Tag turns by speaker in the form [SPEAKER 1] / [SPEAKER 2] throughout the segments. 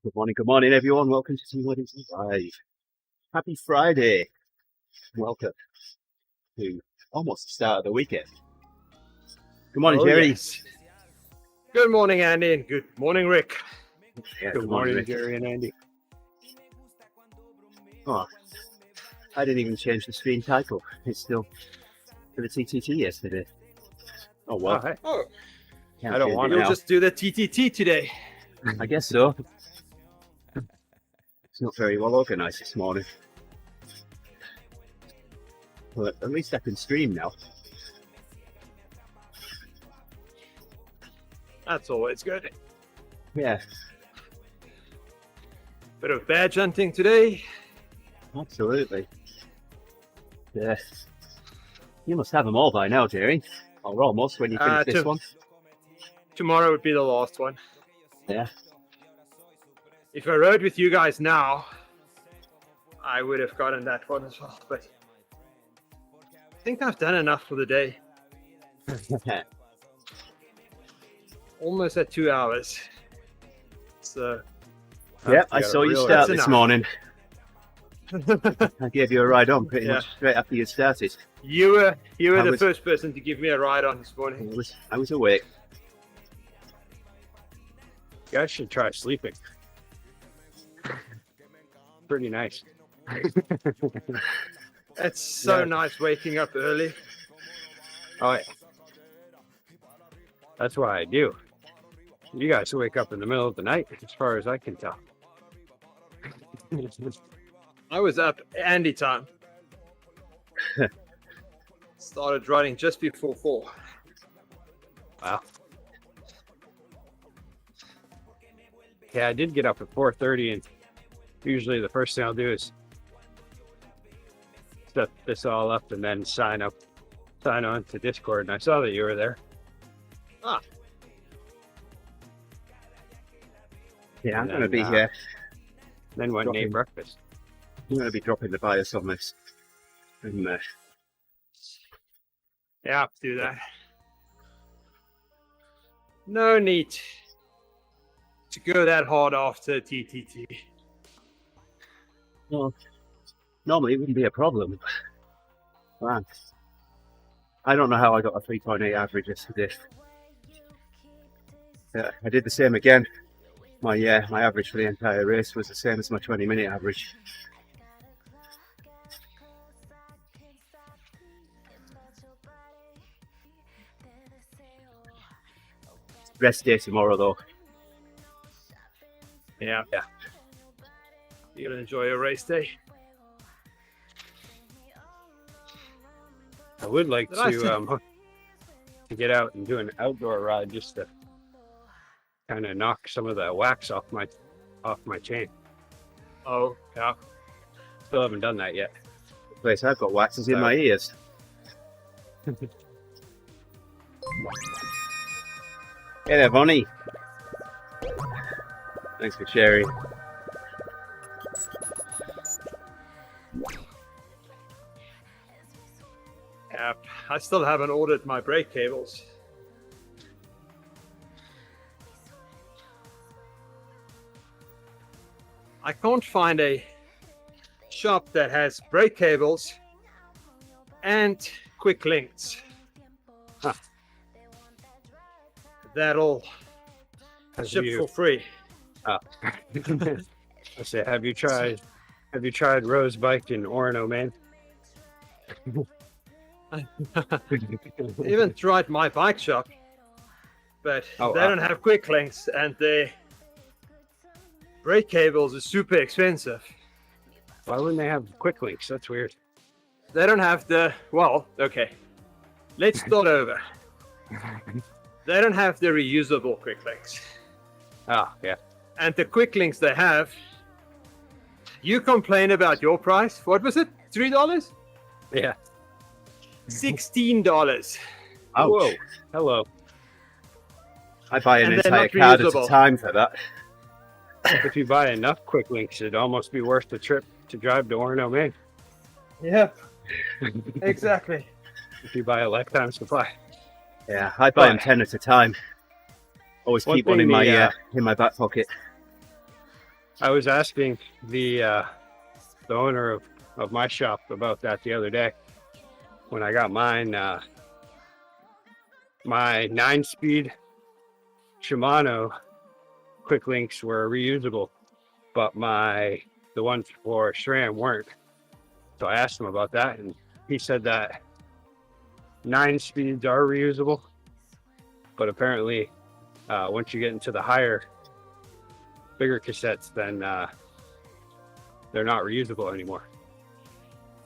[SPEAKER 1] Good morning, everyone. Welcome to TeamODZ Live. Happy Friday. Welcome to almost the start of the weekend. Good morning, Jerry.
[SPEAKER 2] Yes. Good morning, Andy, and good morning, Rick.
[SPEAKER 1] Yeah,
[SPEAKER 2] Good morning,
[SPEAKER 1] Rick.
[SPEAKER 2] Jerry and Andy.
[SPEAKER 1] Oh, I didn't even change the stream title. It's still for the TTT yesterday. Oh, well.
[SPEAKER 2] Oh,
[SPEAKER 1] Can't
[SPEAKER 2] I don't
[SPEAKER 1] change
[SPEAKER 2] want
[SPEAKER 1] it
[SPEAKER 2] to
[SPEAKER 1] now.
[SPEAKER 2] just do the TTT today.
[SPEAKER 1] I guess so. It's not very well organized this morning. But at least I can stream now.
[SPEAKER 2] That's always good.
[SPEAKER 1] Yeah,
[SPEAKER 2] Bit of badge hunting today.
[SPEAKER 1] absolutely. Yes. You must have them all by now, Jerry. Or almost when you finish this one.
[SPEAKER 2] Tomorrow would be the last one.
[SPEAKER 1] Yeah.
[SPEAKER 2] If I rode with you guys now, I would have gotten that one as well. But I think I've done enough for the day. Almost at 2 hours. So
[SPEAKER 1] Yeah, I saw you start this morning. I gave you a ride on pretty much straight after you started.
[SPEAKER 2] You were the first person to give me a ride on this morning.
[SPEAKER 1] I was awake.
[SPEAKER 3] You guys should try sleeping. Pretty nice.
[SPEAKER 2] It's so nice waking up early.
[SPEAKER 3] Oh, yeah. That's why I do. You guys wake up in the middle of the night, as far as I can tell.
[SPEAKER 2] I was up Andy time. Started riding just before 4.
[SPEAKER 3] Wow. Yeah, I did get up at 4:30, and usually the first thing I'll do is set this all up and then sign on to Discord. And I saw that you were there.
[SPEAKER 2] Ah.
[SPEAKER 1] Yeah, I'm going to be here.
[SPEAKER 3] Then went and ate breakfast.
[SPEAKER 1] I'm going to be dropping the bias on this. And,
[SPEAKER 2] Yeah, do that. No need to go that hard after TTT.
[SPEAKER 1] well, normally it wouldn't be a problem. Man, I don't know how I got a 3.8 average yesterday. I did the same again. My average for the entire race was the same as my 20-minute average. Rest day tomorrow, though.
[SPEAKER 2] Yeah. You're gonna enjoy your race day.
[SPEAKER 3] I would like to get out and do an outdoor ride just to kind of knock some of the wax off my chain.
[SPEAKER 2] Oh, yeah.
[SPEAKER 3] Still haven't done that yet.
[SPEAKER 1] The place I've got waxes in my ears. Hey there, Bonnie. Thanks for sharing.
[SPEAKER 2] Yeah, I still haven't ordered my brake cables. I can't find a shop that has brake cables and quick links.
[SPEAKER 3] Huh.
[SPEAKER 2] That'll ship for free.
[SPEAKER 3] I say, have you tried Rose Bike in Orono, man?
[SPEAKER 2] I even tried my bike shop, but they don't have quick links, and the brake cables are super expensive.
[SPEAKER 3] Why wouldn't they have quick links? That's weird.
[SPEAKER 2] They don't have okay. Let's start over. They don't have the reusable quick links.
[SPEAKER 3] Oh, yeah.
[SPEAKER 2] And the quick links they have, you complain about your price. What was it? $3?
[SPEAKER 3] Yeah.
[SPEAKER 2] $16.
[SPEAKER 1] Ouch.
[SPEAKER 3] Whoa. Hello.
[SPEAKER 1] I buy an
[SPEAKER 2] And they're
[SPEAKER 1] entire
[SPEAKER 2] not
[SPEAKER 1] card at a
[SPEAKER 2] reusable.
[SPEAKER 1] time for that.
[SPEAKER 3] If you buy enough quick links, it'd almost be worth the trip to drive to Orono, man.
[SPEAKER 2] Yep. Exactly.
[SPEAKER 3] If you buy a lifetime supply.
[SPEAKER 1] Yeah, I buy them 10 at a time. Always
[SPEAKER 3] One
[SPEAKER 1] keep one
[SPEAKER 3] thing
[SPEAKER 1] in my back pocket.
[SPEAKER 3] I was asking the owner of my shop about that the other day when I got mine. My 9-speed Shimano quick links were reusable, but the ones for SRAM weren't. So I asked him about that, and he said that 9 speeds are reusable, but apparently once you get into the bigger cassettes, then they're not reusable anymore,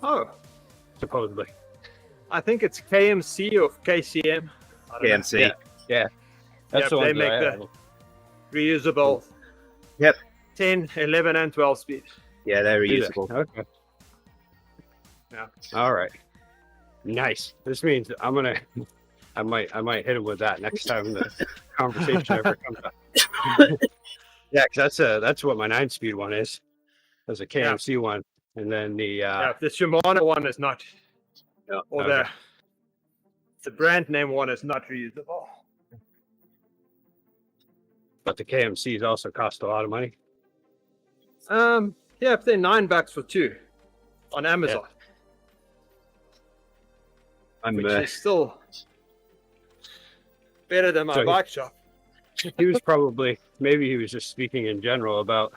[SPEAKER 2] Oh,
[SPEAKER 3] supposedly.
[SPEAKER 2] I think it's KMC or KCM. I don't know.
[SPEAKER 1] KMC.
[SPEAKER 3] Yeah. That's the
[SPEAKER 2] Yep, they
[SPEAKER 3] ones that I
[SPEAKER 2] make
[SPEAKER 3] have.
[SPEAKER 2] Reusable.
[SPEAKER 1] Yep.
[SPEAKER 2] 10, 11, and 12 speed.
[SPEAKER 1] Yeah, they're
[SPEAKER 3] Do they?
[SPEAKER 1] reusable.
[SPEAKER 3] Okay.
[SPEAKER 2] Yeah.
[SPEAKER 3] All right. Nice. This means I might hit him with that next time the conversation ever comes up. Yeah, because that's what my 9-speed one is. There's a KMC one, and then the
[SPEAKER 2] The Shimano one is not,
[SPEAKER 1] Yeah,
[SPEAKER 2] or
[SPEAKER 3] okay.
[SPEAKER 2] the brand name one is not reusable.
[SPEAKER 3] but the KMCs also cost a lot of money.
[SPEAKER 2] Yeah, if they're $9 for 2 on Amazon, which is still better than my
[SPEAKER 3] So
[SPEAKER 2] bike shop.
[SPEAKER 3] He was maybe he was just speaking in general about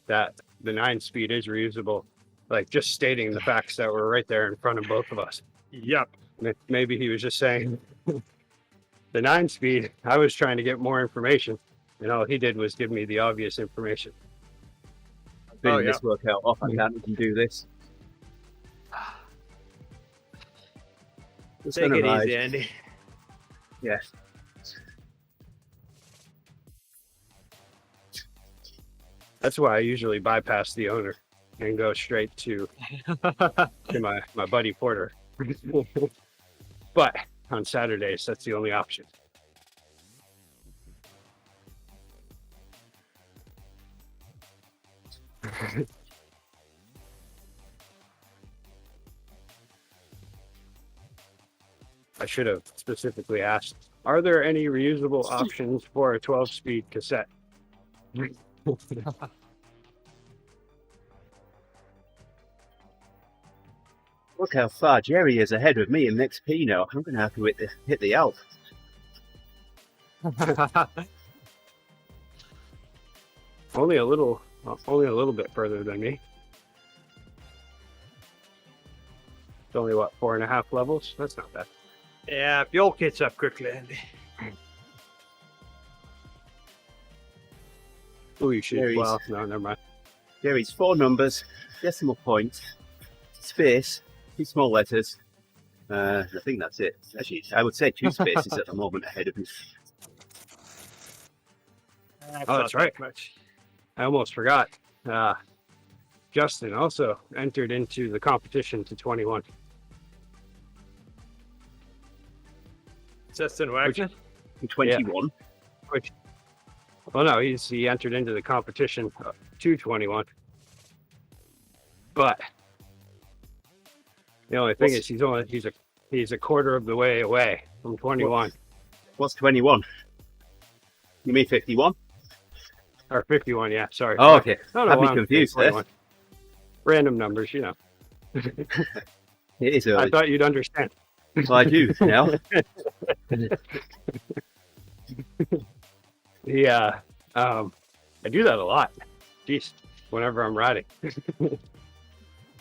[SPEAKER 3] that the 9-speed is reusable, like just stating the facts that were right there in front of both of us.
[SPEAKER 2] Yep.
[SPEAKER 3] Maybe he was just saying the 9-speed, I was trying to get more information, and all he did was give me the obvious information.
[SPEAKER 1] I've been in this workout off. I can't even do this. It's
[SPEAKER 2] Take
[SPEAKER 1] gonna
[SPEAKER 2] it
[SPEAKER 1] rise.
[SPEAKER 2] easy, Andy.
[SPEAKER 1] Yeah.
[SPEAKER 3] That's why I usually bypass the owner and go straight to my buddy Porter. But on Saturdays, that's the only option. I should have specifically asked, are there any reusable options for a 12-speed cassette?
[SPEAKER 1] Look how far Jerry is ahead of me in XP now. I'm going to have to hit the Alp.
[SPEAKER 3] Only a little bit further than me. It's only what, 4.5 levels? That's not bad.
[SPEAKER 2] Yeah, if you'll catch up quickly, Andy.
[SPEAKER 3] Oh, you should.
[SPEAKER 1] Jerry's-
[SPEAKER 3] Well, no, never mind.
[SPEAKER 1] Jerry's 4 numbers, decimal point, space, 2 small letters. I think that's it. Actually, I would say 2 spaces at the moment ahead of me.
[SPEAKER 3] Oh, that's right.
[SPEAKER 2] Much.
[SPEAKER 3] I almost forgot. Justin also entered into the competition to 21.
[SPEAKER 2] Justin Wagner.
[SPEAKER 1] 21.
[SPEAKER 3] Well, no, he entered into the competition to 21. But the only thing is he's a quarter of the way away from 21.
[SPEAKER 1] What's 21? You mean 51?
[SPEAKER 3] Or 51, yeah, sorry.
[SPEAKER 1] Oh, okay.
[SPEAKER 3] No,
[SPEAKER 1] I'd be
[SPEAKER 3] I'm
[SPEAKER 1] confused there.
[SPEAKER 3] 21. Random numbers, you know.
[SPEAKER 1] It is
[SPEAKER 3] I
[SPEAKER 1] early.
[SPEAKER 3] thought you'd understand.
[SPEAKER 1] Well, I do now.
[SPEAKER 3] Yeah, I do that a lot. Jeez, whenever I'm riding.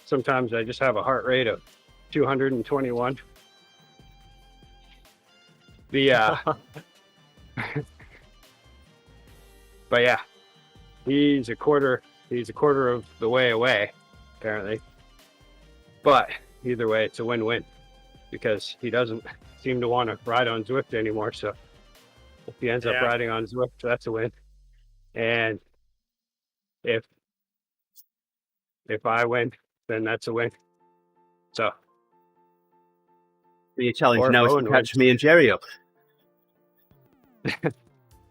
[SPEAKER 3] Sometimes I just have a heart rate of 221. But yeah, he's a quarter of the way away, apparently. But either way, it's a win-win because he doesn't seem to want to ride on Zwift anymore. So if he ends up riding on Zwift, that's a win. And if I win, then that's a win. So
[SPEAKER 1] Your challenge
[SPEAKER 3] Or
[SPEAKER 1] now is
[SPEAKER 3] Owen
[SPEAKER 1] to catch me and Jerry up.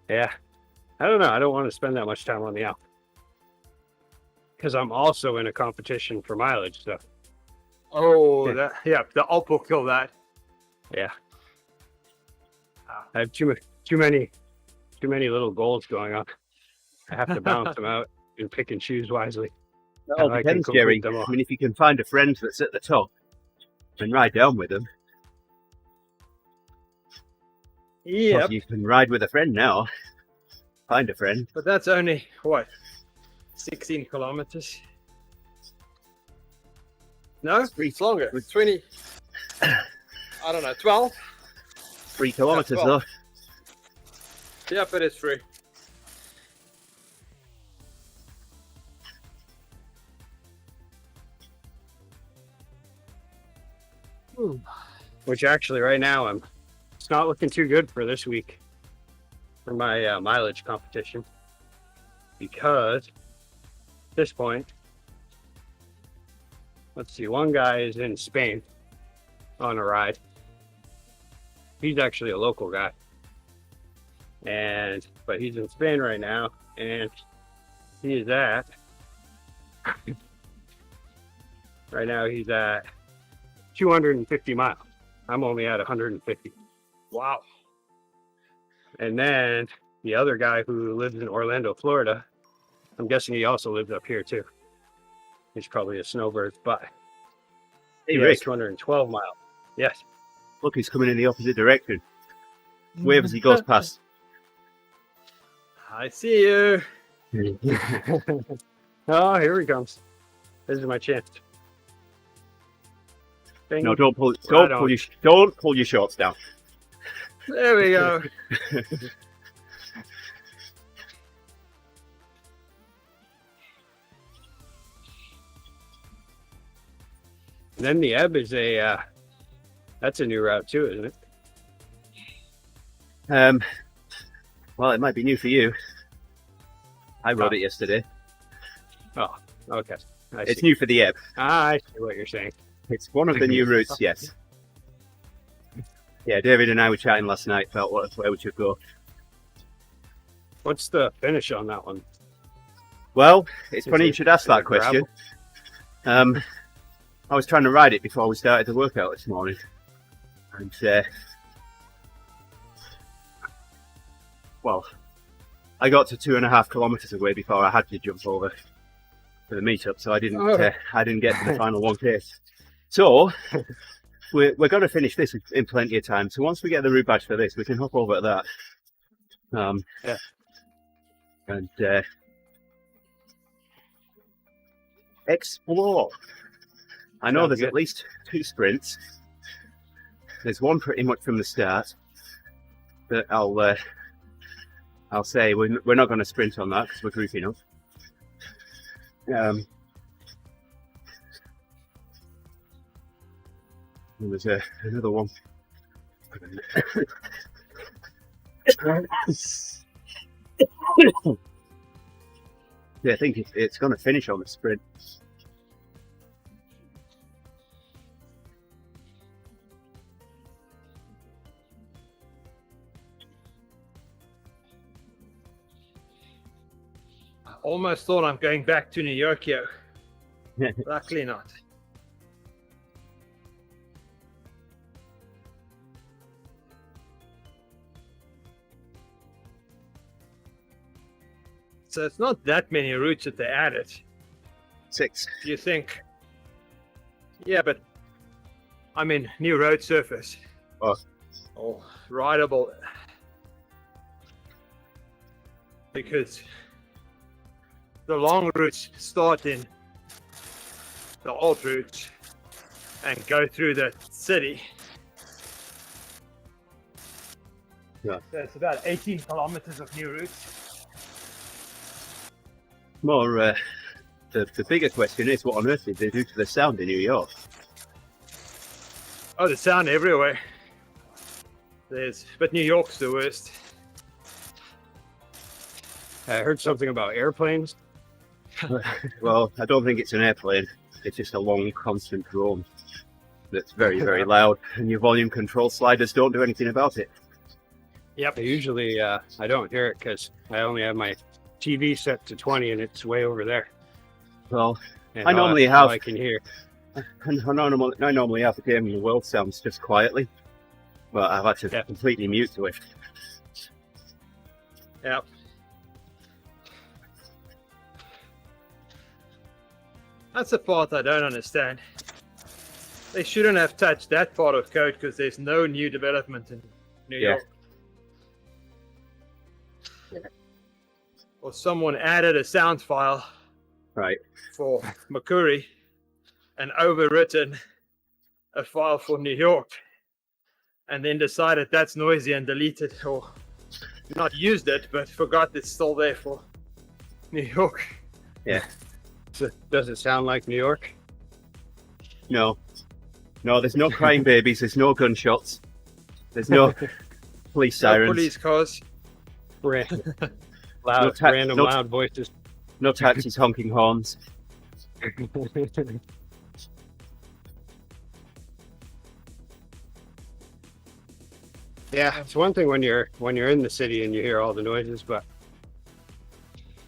[SPEAKER 3] yeah, I don't know. I don't want to spend that much time on the Alp because I'm also in a competition for mileage. So
[SPEAKER 2] Oh,
[SPEAKER 3] Yeah.
[SPEAKER 2] the Alp will kill that.
[SPEAKER 3] yeah, I have too many little goals going on. I have to balance them out. and pick and choose wisely.
[SPEAKER 1] It all
[SPEAKER 3] how I can
[SPEAKER 1] depends, Jerry.
[SPEAKER 3] complete them all.
[SPEAKER 1] I mean, if you can find a friend that's at the top and ride down with them,
[SPEAKER 2] Yep.
[SPEAKER 1] you can ride with a friend now. Find a friend.
[SPEAKER 2] But that's only, what, 16 kilometers? No, it's longer. It's 20, I don't know, 12?
[SPEAKER 1] 3 kilometers,
[SPEAKER 2] Yeah,
[SPEAKER 1] though.
[SPEAKER 2] Yep, it is free.
[SPEAKER 3] Which actually right now it's not looking too good for this week for my mileage competition, because at this point, let's see, one guy is in Spain on a ride. He's actually a local guy, but he's in Spain right now, and he is at right now he's at 250 miles. I'm only at 150.
[SPEAKER 2] Wow.
[SPEAKER 3] And then the other guy who lives in Orlando, Florida, I'm guessing he also lives up here too. He's probably a snowbird, but
[SPEAKER 1] Hey,
[SPEAKER 3] he has
[SPEAKER 1] Rick.
[SPEAKER 3] 212 miles. Yes.
[SPEAKER 1] Look, he's coming in the opposite direction. Wave as he goes past.
[SPEAKER 2] I see you.
[SPEAKER 3] Oh, here he comes. This is my chance. Bing.
[SPEAKER 1] No, don't pull your shorts down.
[SPEAKER 2] There we go.
[SPEAKER 3] Then the ebb is that's a new route too, isn't it?
[SPEAKER 1] Well, it might be new for you. I rode it yesterday.
[SPEAKER 3] Oh, okay.
[SPEAKER 1] It's new for the ebb.
[SPEAKER 3] I see what you're saying.
[SPEAKER 1] It's one of the new routes, yes. Yeah, David and I were chatting last night about where we should go.
[SPEAKER 3] What's the finish on that one?
[SPEAKER 1] Well, it's
[SPEAKER 3] Is
[SPEAKER 1] funny you
[SPEAKER 3] it-
[SPEAKER 1] should ask
[SPEAKER 3] is
[SPEAKER 1] that
[SPEAKER 3] it
[SPEAKER 1] question. I was trying to ride it before we started the workout this morning. And, well, I got to 2.5 kilometers away before I had to jump over for the meetup, so I didn't get to the final 1K. So, we're going to finish this in plenty of time. So once we get the route badge for this, we can hop over to that.
[SPEAKER 3] Yeah.
[SPEAKER 1] And explore. I know
[SPEAKER 3] Sounds
[SPEAKER 1] there's
[SPEAKER 3] good.
[SPEAKER 1] at least 2 sprints. There's one pretty much from the start that I'll say we're not going to sprint on that because we're grouping up. And there's another one. Yeah, I think it's going to finish on the sprint.
[SPEAKER 2] I almost thought I'm going back to New York here. Luckily not. So it's not that many routes that they added.
[SPEAKER 1] 6.
[SPEAKER 2] You think? Yeah, but I mean, new road surface.
[SPEAKER 1] Oh.
[SPEAKER 2] Oh, rideable. Because the long routes start in the old routes and go through the city.
[SPEAKER 1] Yeah.
[SPEAKER 2] So it's about 18 kilometers of new routes.
[SPEAKER 1] More, the bigger question is, what on earth did they do to the sound in New York?
[SPEAKER 2] Oh, the sound everywhere. But New York's the worst.
[SPEAKER 3] I heard something about airplanes.
[SPEAKER 1] Well, I don't think it's an airplane. It's just a long, constant drone that's very, very loud, and your volume control sliders don't do anything about it.
[SPEAKER 2] Yep.
[SPEAKER 3] Usually I don't hear it because I only have my TV set to 20 and it's way over there.
[SPEAKER 1] Well,
[SPEAKER 3] And
[SPEAKER 1] I normally
[SPEAKER 3] all
[SPEAKER 1] have-
[SPEAKER 3] I can hear.
[SPEAKER 1] I normally have the game in the world sounds just quietly, but I've had to completely mute to it.
[SPEAKER 2] Yep. That's the part I don't understand. They shouldn't have touched that part of code because there's no new development in New York.
[SPEAKER 1] Yeah.
[SPEAKER 2] Or someone added a sound file for Makuri and overwritten a file for New York and then decided that's noisy and deleted or not used it, but forgot it's still there for New York.
[SPEAKER 1] Yeah.
[SPEAKER 3] So, does it sound like New York?
[SPEAKER 1] No, there's no crying babies, there's no gunshots, there's no police sirens,
[SPEAKER 2] no police cars,
[SPEAKER 3] random loud voices,
[SPEAKER 1] no taxis honking horns.
[SPEAKER 3] Yeah, it's one thing when you're in the city and you hear all the noises, but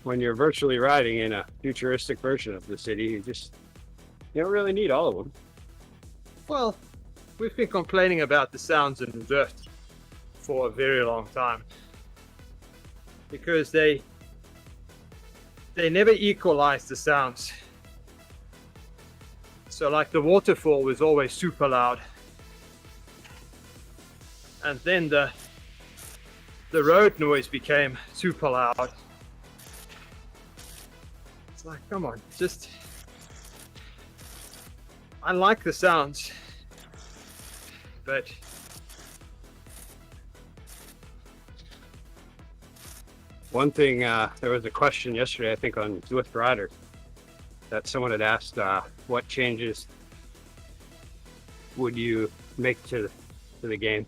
[SPEAKER 3] when you're virtually riding in a futuristic version of the city, you don't really need all of them.
[SPEAKER 2] Well, we've been complaining about the sounds in Drift for a very long time because they never equalize the sounds. So like the waterfall was always super loud, and then the road noise became super loud. It's like, come on, just, I like the sounds, but
[SPEAKER 3] one thing, there was a question yesterday, I think on Zwift Rider, that someone had asked, what changes would you make to the game?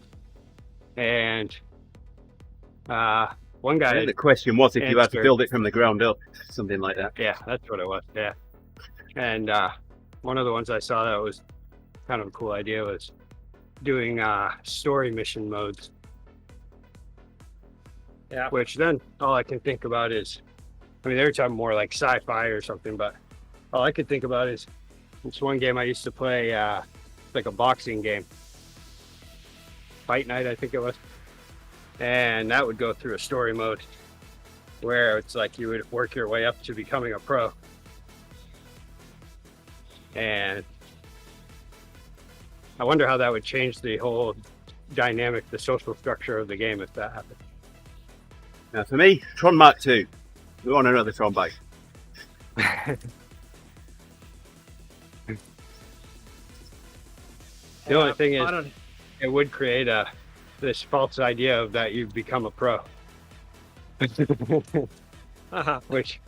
[SPEAKER 3] And one guy,
[SPEAKER 1] I think the question was if you had to build it from the ground up, something like that.
[SPEAKER 3] Yeah, that's what it was. Yeah. And one of the ones I saw that was kind of a cool idea was doing story mission modes.
[SPEAKER 2] Yeah.
[SPEAKER 3] Which then all I can think about is, I mean, they were talking more like sci-fi or something, but all I could think about is this one game I used to play, like a boxing game. Fight Night, I think it was. And that would go through a story mode where it's like you would work your way up to becoming a pro. And I wonder how that would change the whole dynamic, the social structure of the game if that happened.
[SPEAKER 1] Now for me, Tron Mark II. We want another Tron bike.
[SPEAKER 3] The only thing is, it would create this false idea of that you've become a pro. Which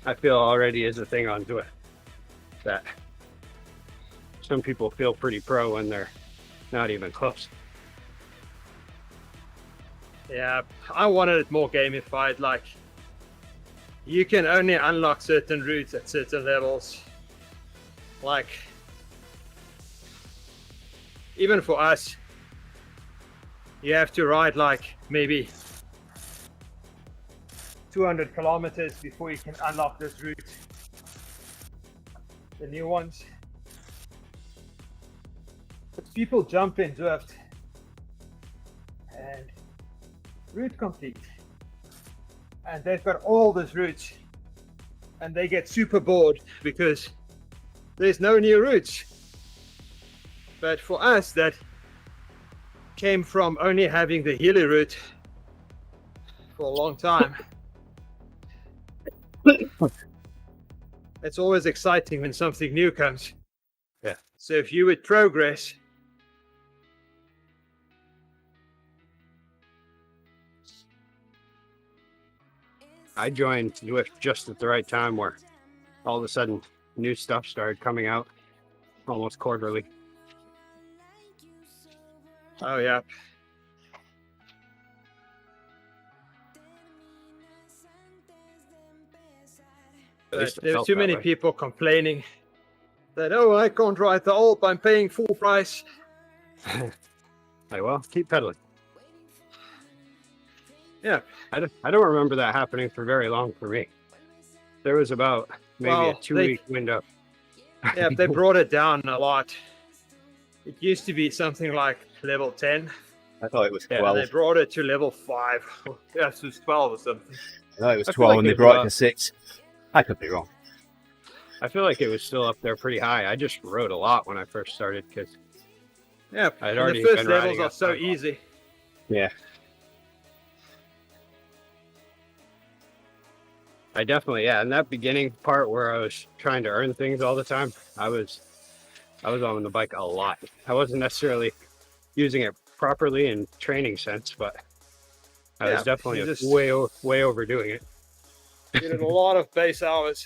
[SPEAKER 3] I feel already is a thing on Zwift. That some people feel pretty pro when they're not even close.
[SPEAKER 2] Yeah, I wanted it more gamified, like you can only unlock certain routes at certain levels. Like, even for us, you have to ride like maybe 200 kilometers before you can unlock this route. The new ones. But people jump in Zwift and route complete. And they've got all these routes and they get super bored because there's no new routes. But for us, that came from only having the Healy route for a long time. It's always exciting when something new comes.
[SPEAKER 3] Yeah.
[SPEAKER 2] So if you would progress,
[SPEAKER 3] I joined Zwift just at the right time where all of a sudden new stuff started coming out almost quarterly.
[SPEAKER 2] oh yeah. But there's too many people complaining that, oh, I can't ride the Alp, I'm paying full price.
[SPEAKER 3] Like, well, keep pedaling.
[SPEAKER 2] Yeah.
[SPEAKER 3] I don't remember that happening for very long for me. There was about maybe a 2-week window.
[SPEAKER 2] Yeah, they brought it down a lot. It used to be something like level 10.
[SPEAKER 1] I thought it was 12.
[SPEAKER 2] And they brought it to level 5. Yeah, it was 12 or something.
[SPEAKER 1] I thought it was 12 and they brought it to 6. I could be wrong.
[SPEAKER 3] I feel like it was still up there pretty high. I just rode a lot when I first started because
[SPEAKER 2] Yeah,
[SPEAKER 3] I'd
[SPEAKER 2] and
[SPEAKER 3] already
[SPEAKER 2] the first
[SPEAKER 3] been
[SPEAKER 2] levels
[SPEAKER 3] riding
[SPEAKER 2] are
[SPEAKER 3] up
[SPEAKER 2] so
[SPEAKER 3] there.
[SPEAKER 2] easy.
[SPEAKER 1] Yeah.
[SPEAKER 3] I definitely, yeah. In that beginning part where I was trying to earn things all the time, I was on the bike a lot. I wasn't necessarily using it properly in training sense, but I was
[SPEAKER 2] Yeah,
[SPEAKER 3] definitely
[SPEAKER 2] you just-
[SPEAKER 3] way overdoing it.
[SPEAKER 2] You did a lot of base hours.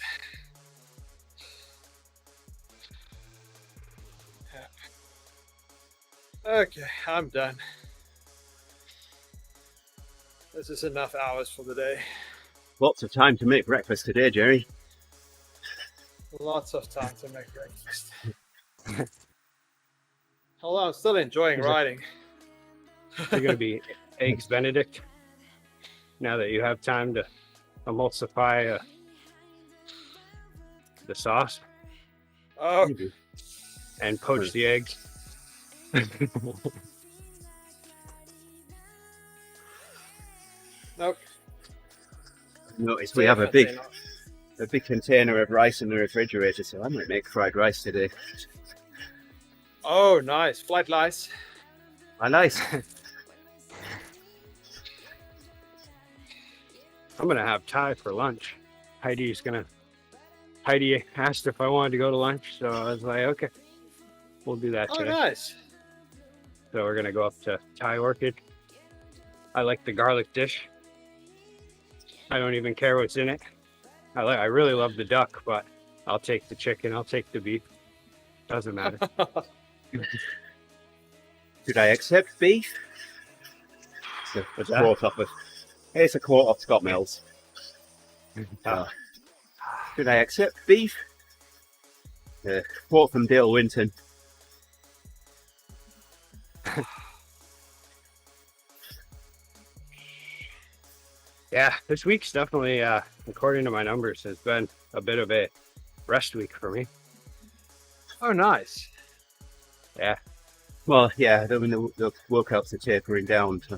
[SPEAKER 2] Yeah. Okay, I'm done. This is enough hours for the day.
[SPEAKER 1] Lots of time to make breakfast today, Jerry.
[SPEAKER 2] Lots of time to make breakfast. Although I'm still enjoying riding.
[SPEAKER 3] You're gonna be eggs Benedict now that you have time to emulsify the sauce
[SPEAKER 2] Oh,
[SPEAKER 3] and poach the eggs.
[SPEAKER 2] nope.
[SPEAKER 1] Notice we have a big
[SPEAKER 2] Definitely not.
[SPEAKER 1] container of rice in the refrigerator, so I might make fried rice today.
[SPEAKER 2] Oh, nice. Flight lice.
[SPEAKER 1] I nice.
[SPEAKER 3] I'm gonna have Thai for lunch. Heidi asked if I wanted to go to lunch, so I was like, okay, we'll do that
[SPEAKER 2] Oh,
[SPEAKER 3] today.
[SPEAKER 2] nice.
[SPEAKER 3] So we're gonna go up to Thai Orchid. I like the garlic dish. I don't even care what's in it. I really love the duck, but I'll take the chicken, I'll take the beef. Doesn't matter.
[SPEAKER 1] Could I accept beef?
[SPEAKER 3] What's
[SPEAKER 1] A
[SPEAKER 3] that?
[SPEAKER 1] quote off of, it's a quote off Scott Mills. Could I accept beef? Quote from Dale Winton.
[SPEAKER 3] Yeah, this week's definitely, according to my numbers, has been a bit of a rest week for me.
[SPEAKER 2] Oh, nice.
[SPEAKER 3] Yeah,
[SPEAKER 1] Well, yeah, I mean, the workouts are tapering down, so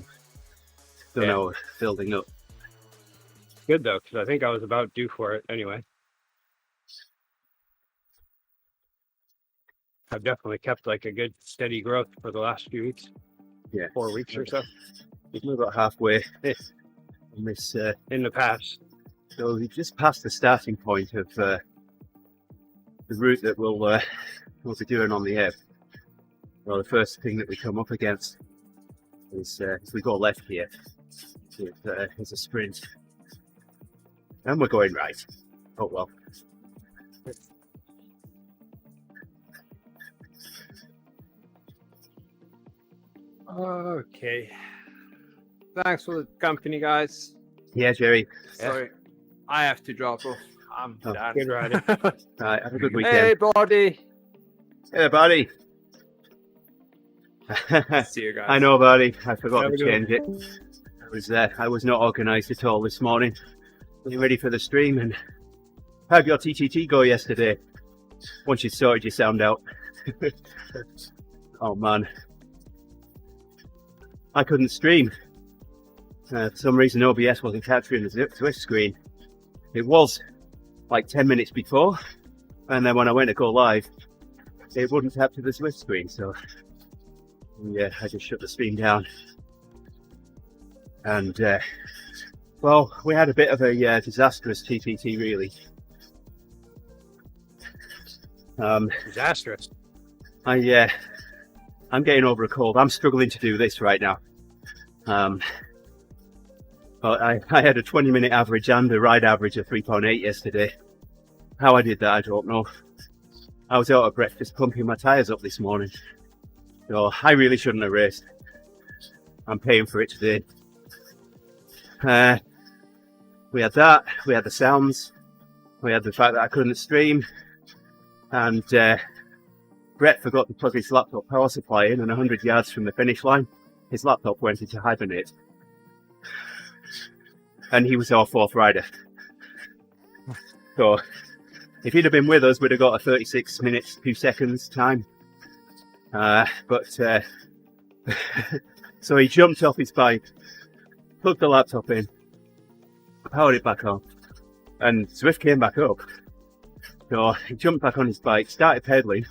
[SPEAKER 1] don't
[SPEAKER 3] Yeah.
[SPEAKER 1] know, building up.
[SPEAKER 3] good though, because I think I was about due for it anyway. I've definitely kept like a good steady growth for the last few weeks,
[SPEAKER 1] Yeah.
[SPEAKER 3] 4 weeks or so.
[SPEAKER 1] We're about halfway in this,
[SPEAKER 3] In the past,
[SPEAKER 1] so we've just passed the starting point of the route that we'll be doing on the air. Well, the first thing that we come up against is we go left here. It's a sprint, and we're going right. Oh well.
[SPEAKER 2] Okay. Thanks for the company, guys.
[SPEAKER 1] Yeah, Jerry.
[SPEAKER 3] Yeah.
[SPEAKER 2] Sorry, I have to drop off. I'm
[SPEAKER 1] Oh,
[SPEAKER 2] done.
[SPEAKER 3] good riding.
[SPEAKER 1] Right, have a good weekend.
[SPEAKER 2] Hey, buddy.
[SPEAKER 1] Hey, buddy.
[SPEAKER 2] See you guys.
[SPEAKER 1] I know, buddy. I forgot
[SPEAKER 3] Have
[SPEAKER 1] to
[SPEAKER 3] a good
[SPEAKER 1] change it. I was not organised at all this morning. You ready for the stream? And how'd your TTT go yesterday? Once you sorted your sound out. Oh man, I couldn't stream. For some reason, OBS wasn't capturing the Swift screen. It was like 10 minutes before, and then when I went to go live, it wouldn't capture the Swift screen. So yeah, I just shut the stream down. And well, we had a bit of a disastrous TTT, really.
[SPEAKER 3] Disastrous.
[SPEAKER 1] I'm getting over a cold. I'm struggling to do this right now. But I had a 20-minute average and a ride average of 3.8 yesterday. How I did that, I don't know. I was out of breakfast pumping my tyres up this morning. So I really shouldn't have raced. I'm paying for it today. We had that, we had the sounds, we had the fact that I couldn't stream, and Brett forgot to plug his laptop power supply in, and 100 yards from the finish line, his laptop went into hibernate. And he was our fourth rider. So if he'd have been with us, we'd have got a 36 minutes, 2 seconds time. But so he jumped off his bike, plugged the laptop in, powered it back on, and Swift came back up. So he jumped back on his bike, started pedaling.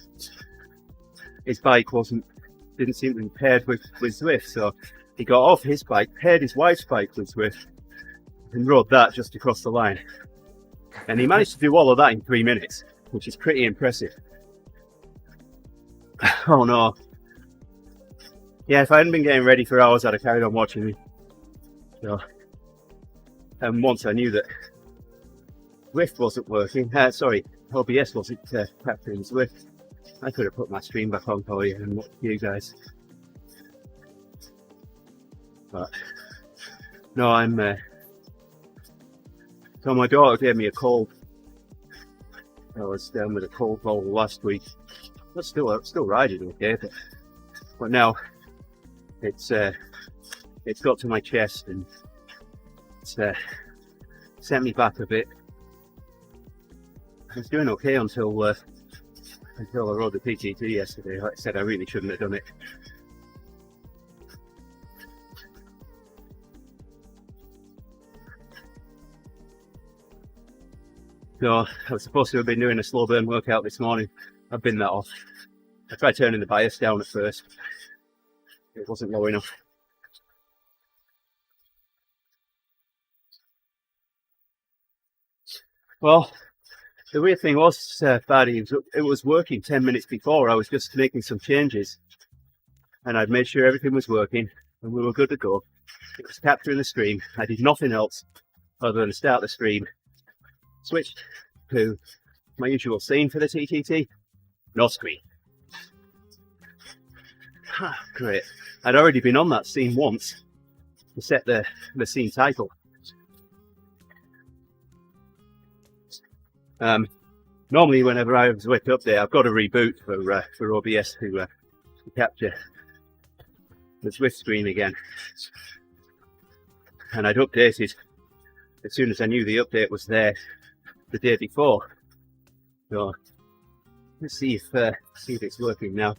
[SPEAKER 1] His bike didn't seem to be paired with Zwift, so he got off his bike, paired his wife's bike with Zwift, and rode that just across the line. And he managed to do all of that in 3 minutes, which is pretty impressive. Oh no. Yeah, if I hadn't been getting ready for hours, I'd have carried on watching him. So, and once I knew that Zwift wasn't working, OBS wasn't capturing Zwift, I could have put my stream back on for you and watched you guys. But no, so my daughter gave me a cold. I was down with a cold all last week. But still riding okay, but now it's got to my chest and it's sent me back a bit. I was doing okay until I rode the TTT yesterday. Like I said, I really shouldn't have done it. So I was supposed to have been doing a slow burn workout this morning. I've been that off. I tried turning the bias down at first. It wasn't low enough. Well, the weird thing was, Paddy, it was working 10 minutes before. I was just making some changes and I'd made sure everything was working and we were good to go. It was capturing the stream. I did nothing else other than start the stream. Switched to my usual scene for the TTT. No screen. Great. I'd already been on that scene once to set the scene title. Normally, whenever I have a Zwift update, I've got to reboot for OBS to capture the Zwift screen again. And I'd updated as soon as I knew the update was there the day before. So let's see if it's working now.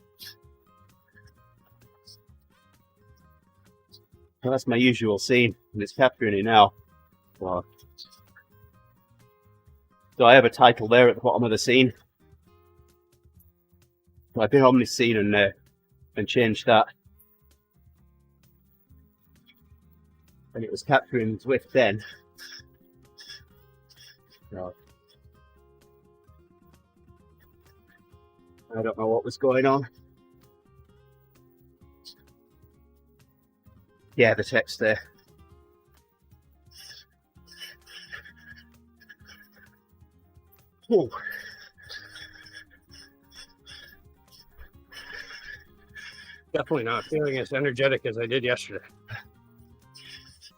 [SPEAKER 1] So that's my usual scene, and it's capturing it now. So I have a title there at the bottom of the scene. So I've been on this scene and changed that. And it was capturing Zwift then. So I don't know what was going on. Yeah, the text there. Ooh.
[SPEAKER 3] Definitely not feeling as energetic as I did yesterday.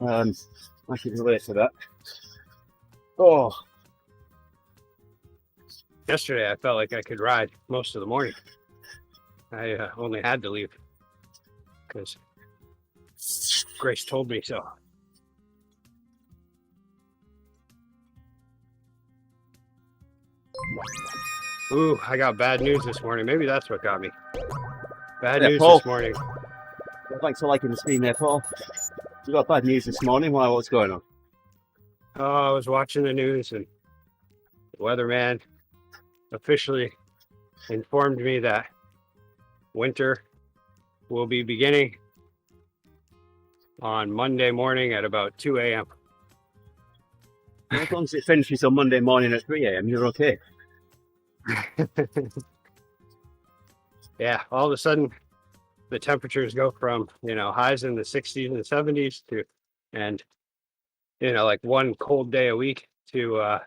[SPEAKER 1] I can relate to that. Oh.
[SPEAKER 3] Yesterday, I felt like I could ride most of the morning. I only had to leave because Grace told me so. Ooh, I got bad news this morning. Maybe that's what got me. Bad news
[SPEAKER 1] Paul.
[SPEAKER 3] this morning.
[SPEAKER 1] Thanks for liking the stream there, Paul. You got bad news this morning. Why? What's going on?
[SPEAKER 3] Oh, I was watching the news and the weatherman officially informed me that winter will be beginning on Monday morning at about 2 a.m.
[SPEAKER 1] As long as it finishes on Monday morning at 3 a.m., you're okay.
[SPEAKER 3] Yeah, all of a sudden the temperatures go from, highs in the 60s and the 70s and like one cold day a week to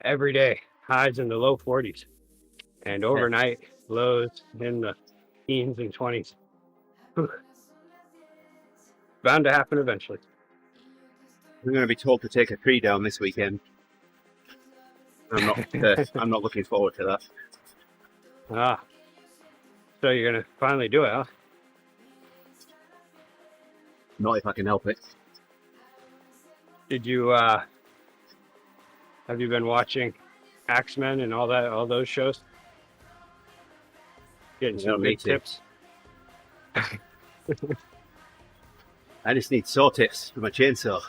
[SPEAKER 3] every day highs in the low 40s and overnight lows in the teens and 20s. Bound to happen eventually.
[SPEAKER 1] We're going to be told to take a tree down this weekend. I'm not looking forward to that.
[SPEAKER 3] Ah, so you're going to finally do it, huh?
[SPEAKER 1] Not if I can help it.
[SPEAKER 3] Did you have you been watching Axemen and all those shows? Getting some big tips.
[SPEAKER 1] I just need saw tips for my chainsaw.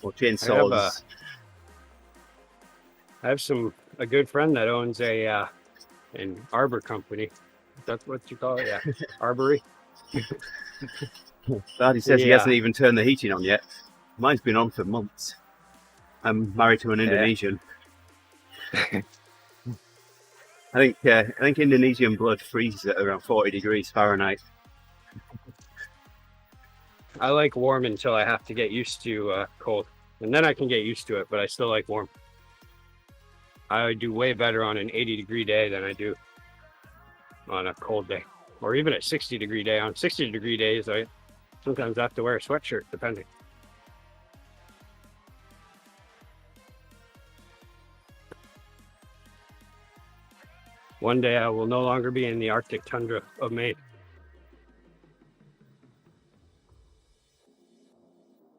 [SPEAKER 1] or chainsaws.
[SPEAKER 3] I have a good friend that owns an arbor company. That's what you call it, yeah. Arbory.
[SPEAKER 1] But he says he hasn't even turned the heating on yet. Mine's been on for months. I'm married to an Indonesian. I think Indonesian blood freezes at around 40 degrees Fahrenheit.
[SPEAKER 3] I like warm until I have to get used to cold, and then I can get used to it, but I still like warm. I do way better on an 80-degree day than I do on a cold day, or even a 60-degree day. On 60-degree days, I sometimes have to wear a sweatshirt, depending. One day I will no longer be in the Arctic tundra of Maine.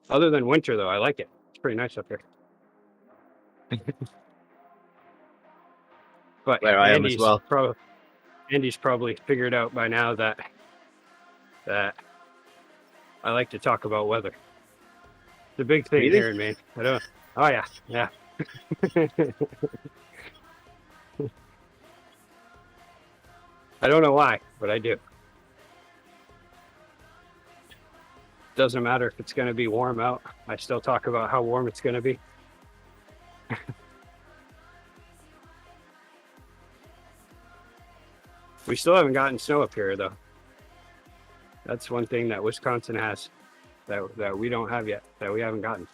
[SPEAKER 3] Other than winter, though, I like it. It's pretty nice up here. But
[SPEAKER 1] where I am as well.
[SPEAKER 3] Andy's probably figured out by now that I like to talk about weather. The big thing here in Maine. I don't. Oh yeah. I don't know why, but I do. Doesn't matter if it's going to be warm out. I still talk about how warm it's going to be. We still haven't gotten snow up here, though. That's one thing that Wisconsin has that we don't have yet, that we haven't gotten.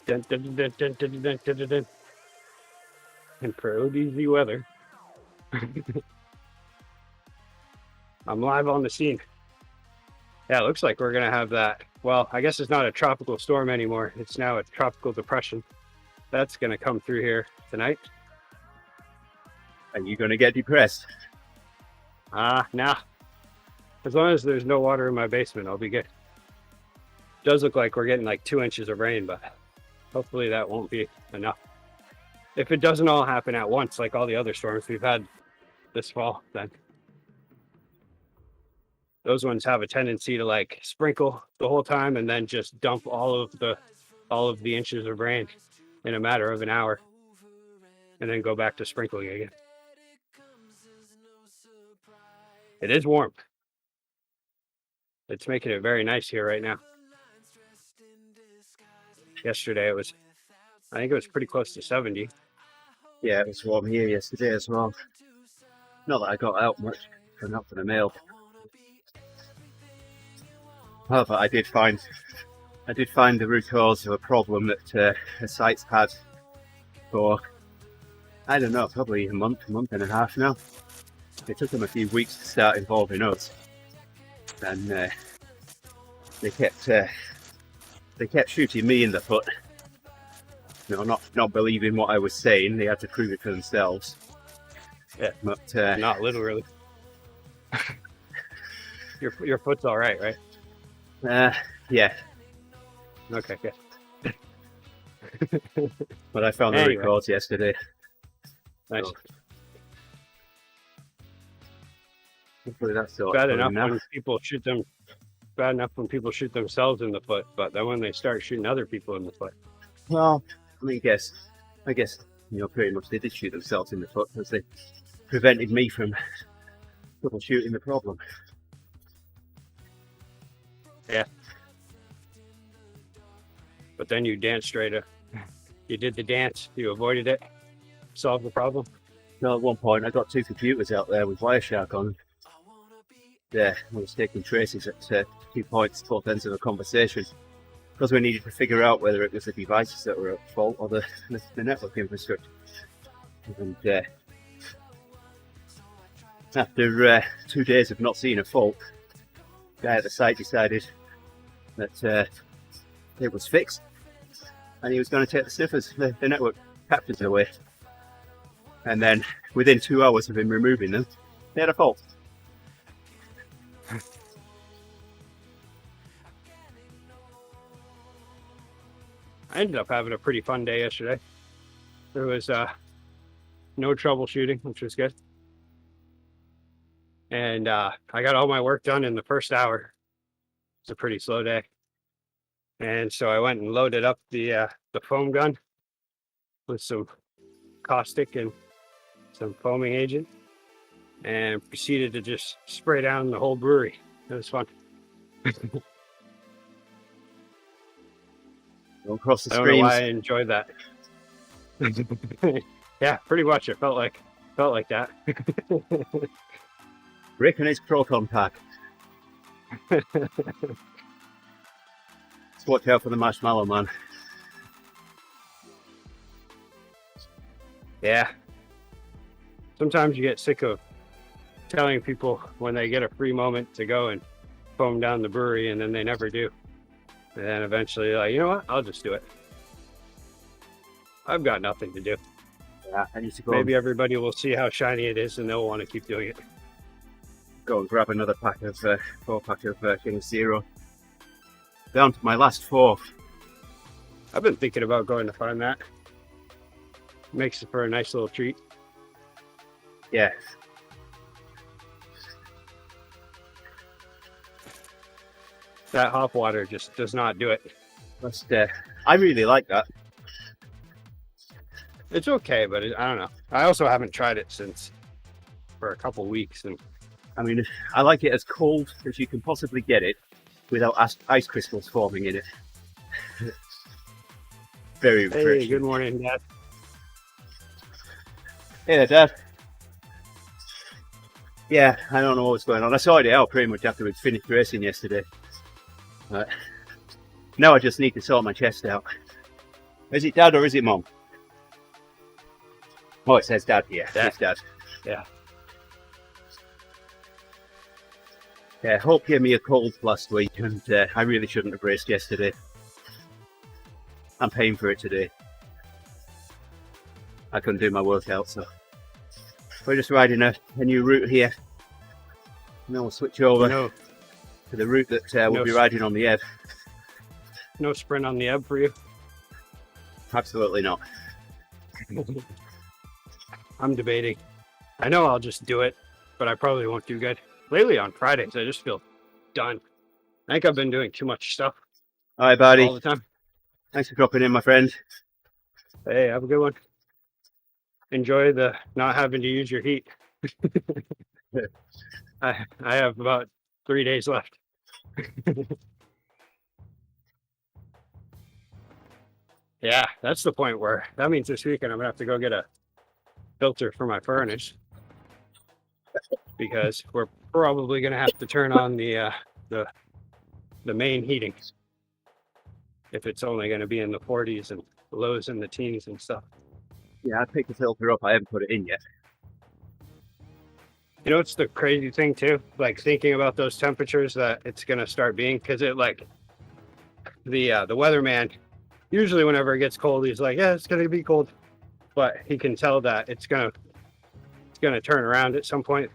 [SPEAKER 3] Dun, dun, dun, dun, dun, dun, dun, dun, dun. And for ODZ weather, I'm live on the scene. Yeah, it looks like we're gonna have that. Well, I guess it's not a tropical storm anymore. It's now a tropical depression. That's gonna come through here tonight.
[SPEAKER 1] Are you gonna get depressed?
[SPEAKER 3] Nah. As long as there's no water in my basement, I'll be good. Does look like we're getting like 2 inches of rain, but hopefully that won't be enough. If it doesn't all happen at once, like all the other storms we've had this fall, then those ones have a tendency to like sprinkle the whole time and then just dump all of the inches of rain in a matter of an hour and then go back to sprinkling again. It is warm. It's making it very nice here right now. Yesterday I think it was pretty close to 70.
[SPEAKER 1] Yeah, it was warm here yesterday as well. Not that I got out much, not for the mail. However, I did find the root cause of a problem that the site's had for, I don't know, probably a month and a half now. It took them a few weeks to start involving us, and they kept shooting me in the foot. You know, not believing what I was saying. They had to prove it for themselves.
[SPEAKER 3] Yeah,
[SPEAKER 1] but
[SPEAKER 3] not literally. Your foot's all right?
[SPEAKER 1] Yeah.
[SPEAKER 3] Okay, good.
[SPEAKER 1] But I found the records yesterday.
[SPEAKER 3] Nice.
[SPEAKER 1] So, hopefully that's
[SPEAKER 3] bad enough when people shoot them. Bad enough when people shoot themselves in the foot, but then when they start shooting other people in the foot.
[SPEAKER 1] Well, I guess, pretty much they did shoot themselves in the foot because they prevented me from troubleshooting the problem.
[SPEAKER 3] Yeah. But then you danced straight up. You did the dance. You avoided it. Solved the problem.
[SPEAKER 1] No, at one point I got 2 computers out there with Wireshark on. Yeah, I was taking traces at 2 points, both ends of a conversation, because we needed to figure out whether it was the devices that were at fault or the network infrastructure. And after 2 days of not seeing a fault, the guy at the site decided that it was fixed, and he was going to take the sniffers, the network captures away. And then, within 2 hours of him removing them, they had a fault.
[SPEAKER 3] I ended up having a pretty fun day yesterday. There was no troubleshooting, which was good. And I got all my work done in the first hour. It's a pretty slow day. And so I went and loaded up the foam gun with some caustic and some foaming agent and proceeded to just spray down the whole brewery. It was fun.
[SPEAKER 1] Across the
[SPEAKER 3] I don't know
[SPEAKER 1] screens.
[SPEAKER 3] why I enjoyed that. Yeah, pretty much. It felt like that.
[SPEAKER 1] Rick and his Proton pack. Let's watch out for the marshmallow man.
[SPEAKER 3] Yeah. Sometimes you get sick of telling people when they get a free moment to go and foam down the brewery, and then they never do. And then eventually, like, you know what? I'll just do it. I've got nothing to do.
[SPEAKER 1] Yeah, I need to go.
[SPEAKER 3] Maybe everybody will see how shiny it is, and they'll want to keep doing it.
[SPEAKER 1] Go and grab another pack of 4-pack of King Zero. Down to my last 4.
[SPEAKER 3] I've been thinking about going to find that. Makes it for a nice little treat.
[SPEAKER 1] Yeah.
[SPEAKER 3] That hop water just does not do it.
[SPEAKER 1] I really like that.
[SPEAKER 3] It's okay, but I don't know. I also haven't tried it for a couple weeks, and
[SPEAKER 1] I mean, I like it as cold as you can possibly get it without ice crystals forming in it. Very refreshing.
[SPEAKER 3] hey, good morning, Dad.
[SPEAKER 1] Hey there, Dad. Yeah, I don't know what's going on. I sorted it out pretty much after we'd finished racing yesterday. Now I just need to sort my chest out. Is it Dad or is it Mom? Oh, it says Dad here.
[SPEAKER 3] Dad.
[SPEAKER 1] It's Dad.
[SPEAKER 3] Yeah.
[SPEAKER 1] Yeah, Hope gave me a cold last week, and I really shouldn't have raced yesterday. I'm paying for it today. I couldn't do my workout, so we're just riding a new route here. And then we'll switch over to the route that we'll be riding on the Ebb.
[SPEAKER 3] No sprint on the Ebb for you?
[SPEAKER 1] Absolutely not.
[SPEAKER 3] I'm debating. I know I'll just do it, but I probably won't do good. Lately on Fridays, I just feel done. I think I've been doing too much stuff.
[SPEAKER 1] Hi, buddy.
[SPEAKER 3] All the time.
[SPEAKER 1] Thanks for dropping in, my friend.
[SPEAKER 3] Hey, have a good one. Enjoy the not having to use your heat. I have about 3 days left. Yeah, that's the point where that means this weekend I'm gonna have to go get a filter for my furnace, because we're probably gonna have to turn on the main heating if it's only gonna be in the 40s and lows in the teens and stuff.
[SPEAKER 1] Yeah, I picked the filter up. I haven't put it in yet.
[SPEAKER 3] You know, it's the crazy thing too, like thinking about those temperatures that it's gonna start being, because it like the weatherman usually whenever it gets cold, he's like, yeah, it's gonna be cold, but he can tell that it's gonna turn around at some point.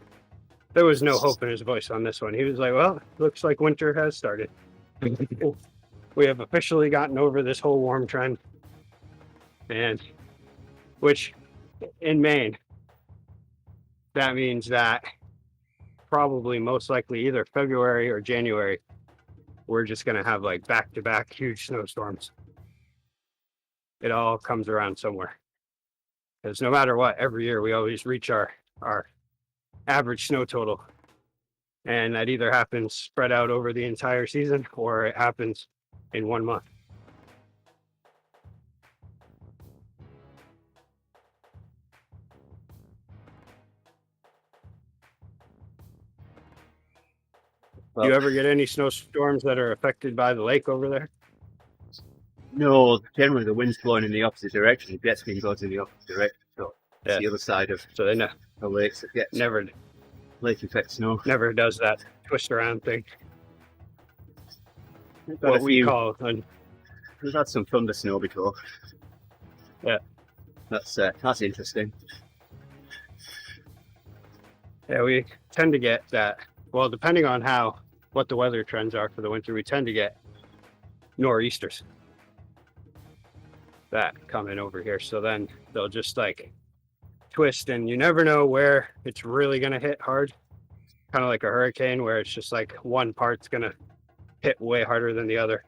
[SPEAKER 3] There was no hope in his voice on this one. He was like, well, looks like winter has started. We have officially gotten over this whole warm trend, and which in Maine, that means that probably most likely either February or January, we're just going to have like back-to-back huge snowstorms. It all comes around somewhere. Because no matter what, every year we always reach our average snow total. And that either happens spread out over the entire season or it happens in 1 month.
[SPEAKER 1] Well,
[SPEAKER 3] Do you ever get any snowstorms that are affected by the lake over there?
[SPEAKER 1] No, generally the wind's blowing in the opposite direction. The jet stream goes in the opposite direction, so it's the other side of
[SPEAKER 3] So they
[SPEAKER 1] the lakes that gets
[SPEAKER 3] never
[SPEAKER 1] lake effect snow.
[SPEAKER 3] does that twist around thing.
[SPEAKER 1] We've got
[SPEAKER 3] What
[SPEAKER 1] a
[SPEAKER 3] we
[SPEAKER 1] few-
[SPEAKER 3] call
[SPEAKER 1] We've had some thunder snow before.
[SPEAKER 3] Yeah.
[SPEAKER 1] That's interesting.
[SPEAKER 3] yeah, we tend to get that. Well, depending on what the weather trends are for the winter, we tend to get nor'easters. that coming over here. So then they'll just like twist, and you never know where it's really going to hit hard. Kind of like a hurricane where it's just like one part's going to hit way harder than the other.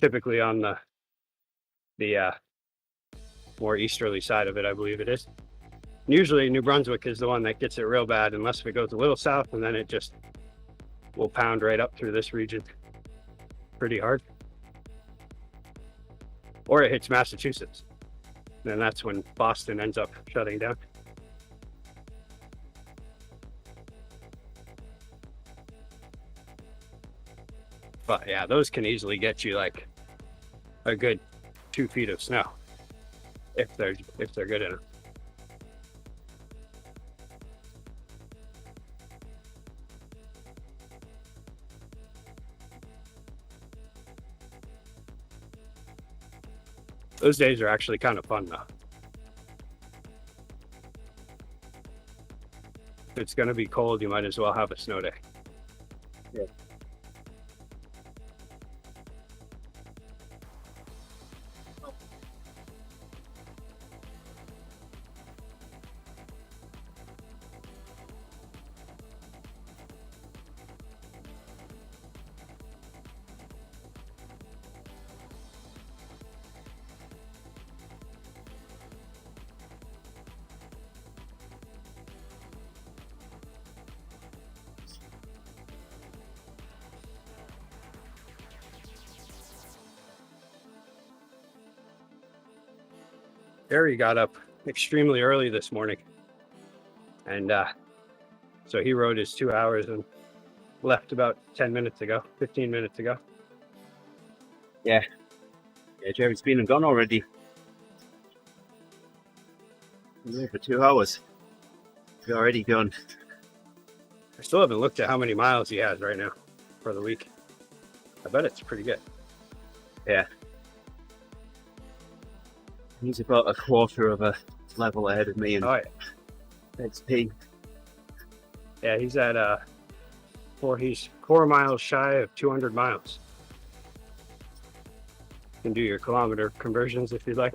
[SPEAKER 3] Typically on the more easterly side of it, I believe it is. Usually New Brunswick is the one that gets it real bad, unless it goes a little south, and then it just will pound right up through this region pretty hard. Or it hits Massachusetts. And that's when Boston ends up shutting down. But yeah, those can easily get you like a good 2 feet of snow if they're good enough. Those days are actually kind of fun though. If it's going to be cold, you might as well have a snow day.
[SPEAKER 1] Yeah.
[SPEAKER 3] Harry got up extremely early this morning, and so he rode his 2 hours and left about 10 minutes ago, 15 minutes ago.
[SPEAKER 1] Yeah, Jerry's been and gone already. He's there for 2 hours. He's already gone.
[SPEAKER 3] I still haven't looked at how many miles he has right now for the week. I bet it's pretty good.
[SPEAKER 1] Yeah. He's about a quarter of a level ahead of me in XP.
[SPEAKER 3] Yeah, he's at he's 4 miles shy of 200 miles. You can do your kilometer conversions if you'd like.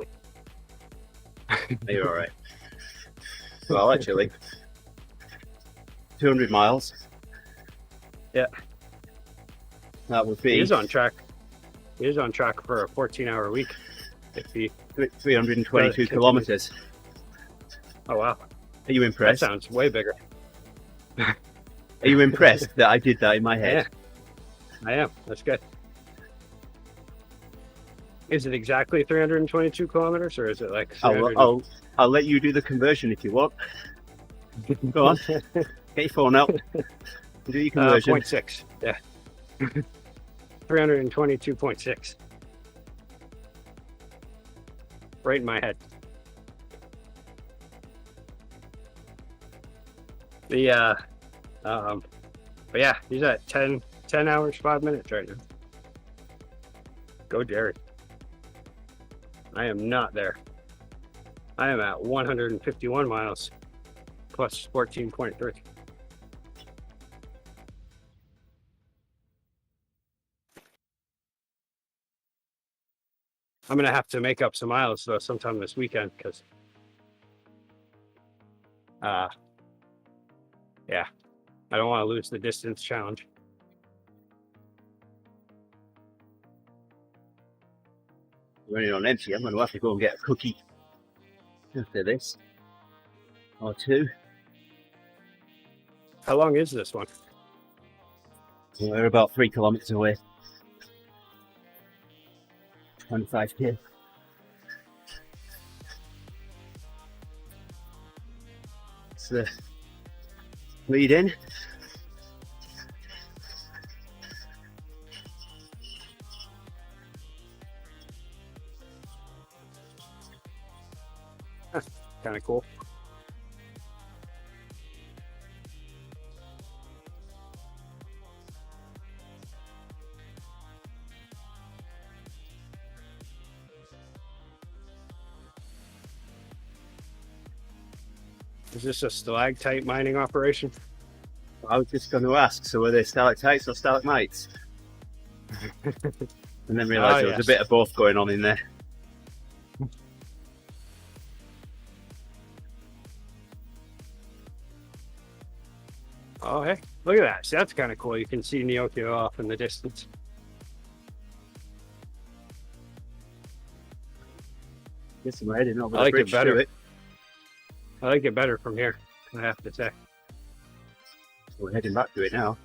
[SPEAKER 1] You're all right. Well, actually, 200 miles.
[SPEAKER 3] Yeah.
[SPEAKER 1] That would be.
[SPEAKER 3] He is on track. He is on track for a 14-hour week. If he
[SPEAKER 1] 322 kilometers.
[SPEAKER 3] Oh wow!
[SPEAKER 1] Are you impressed?
[SPEAKER 3] That sounds way bigger.
[SPEAKER 1] Are you impressed that I did that in my head?
[SPEAKER 3] Yeah, I am. That's good. Is it exactly 322 kilometers, or is it like?
[SPEAKER 1] I'll let you do the conversion if you want. Go on, get your phone out. Do your conversion.
[SPEAKER 3] 0.6. Yeah. 322.6. Right in my head. But yeah, he's at 10 hours, 5 minutes right now. Go Jerry. I am not there. I am at 151 miles plus 14.3. I'm gonna have to make up some miles though sometime this weekend because yeah, I don't want to lose the distance challenge.
[SPEAKER 1] Running on empty. I'm going to have to go and get a cookie after this or two.
[SPEAKER 3] How long is this one?
[SPEAKER 1] We're about 3 kilometers away. 25k. It's the lead in.
[SPEAKER 3] Kind of cool. Is this a stalactite mining operation?
[SPEAKER 1] I was just going to ask, so are they stalactites or stalagmites? And then realised there was a bit of both going on in there.
[SPEAKER 3] Oh, hey, look at that. See, that's kind of cool. You can see Neokyo off in the distance.
[SPEAKER 1] Guess I'm heading over
[SPEAKER 3] I
[SPEAKER 1] the
[SPEAKER 3] like it
[SPEAKER 1] bridge
[SPEAKER 3] better.
[SPEAKER 1] to it.
[SPEAKER 3] I like it better from here, I have to say.
[SPEAKER 1] We're heading back to it now.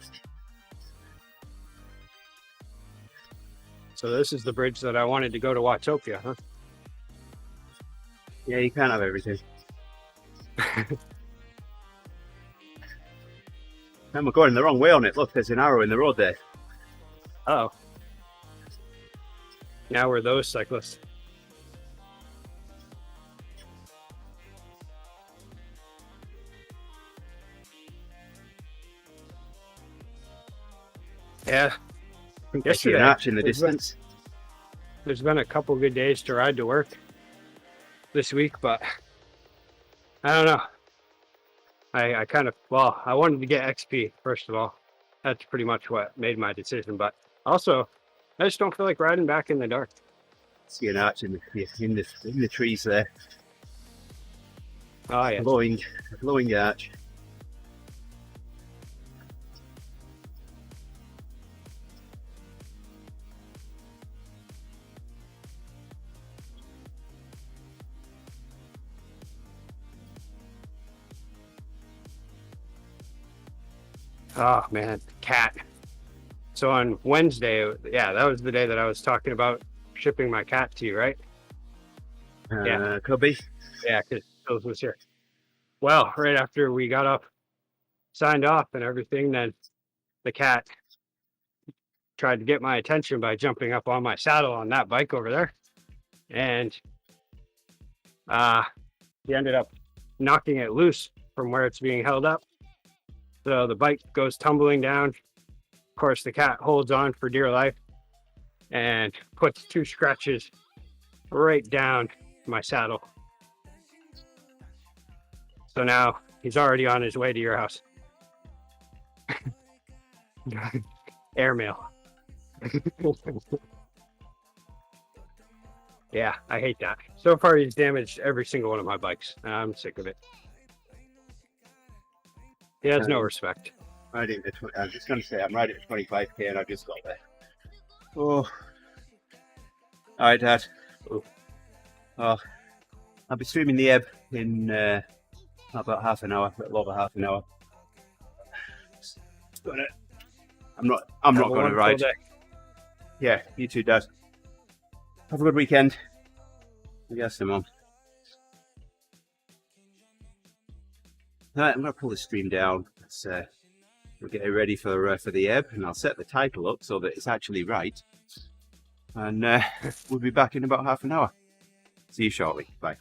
[SPEAKER 3] So this is the bridge that I wanted to go to Watopia, huh?
[SPEAKER 1] Yeah, you can't have everything. And we're going the wrong way on it. Look, there's an arrow in the road there.
[SPEAKER 3] Oh. Now we're those cyclists. Yeah.
[SPEAKER 1] I see an
[SPEAKER 3] Yesterday,
[SPEAKER 1] arch in the distance.
[SPEAKER 3] there's been a couple good days to ride to work this week, but I don't know. I kind of, well, I wanted to get XP, first of all. That's pretty much what made my decision, but also, I just don't feel like riding back in the dark.
[SPEAKER 1] See an arch in the trees there.
[SPEAKER 3] Oh, yeah.
[SPEAKER 1] Glowing arch.
[SPEAKER 3] Oh, man, cat. So on Wednesday, yeah, that was the day that I was talking about shipping my cat to you, right? Yeah.
[SPEAKER 1] Cubby.
[SPEAKER 3] Yeah, because Phil's was here. Well, right after we got up, signed off and everything, then the cat tried to get my attention by jumping up on my saddle on that bike over there. And he ended up knocking it loose from where it's being held up. So the bike goes tumbling down. Of course, the cat holds on for dear life and puts 2 scratches right down my saddle. So now he's already on his way to your house. Airmail. Yeah, I hate that. So far, he's damaged every single one of my bikes. I'm sick of it. He has no respect.
[SPEAKER 1] Riding to I was just going to say, I'm riding at 25k and I just got there. Oh. All right, Dad. Oh, I'll be streaming the ebb in about half an hour, a little over half an hour. I'm not going to ride. Yeah, you too, Dad. Have a good weekend. Yes, Mum. Alright, I'm going to pull the stream down. We're getting ready for the ebb, and I'll set the title up so that it's actually right. And we'll be back in about half an hour. See you shortly. Bye.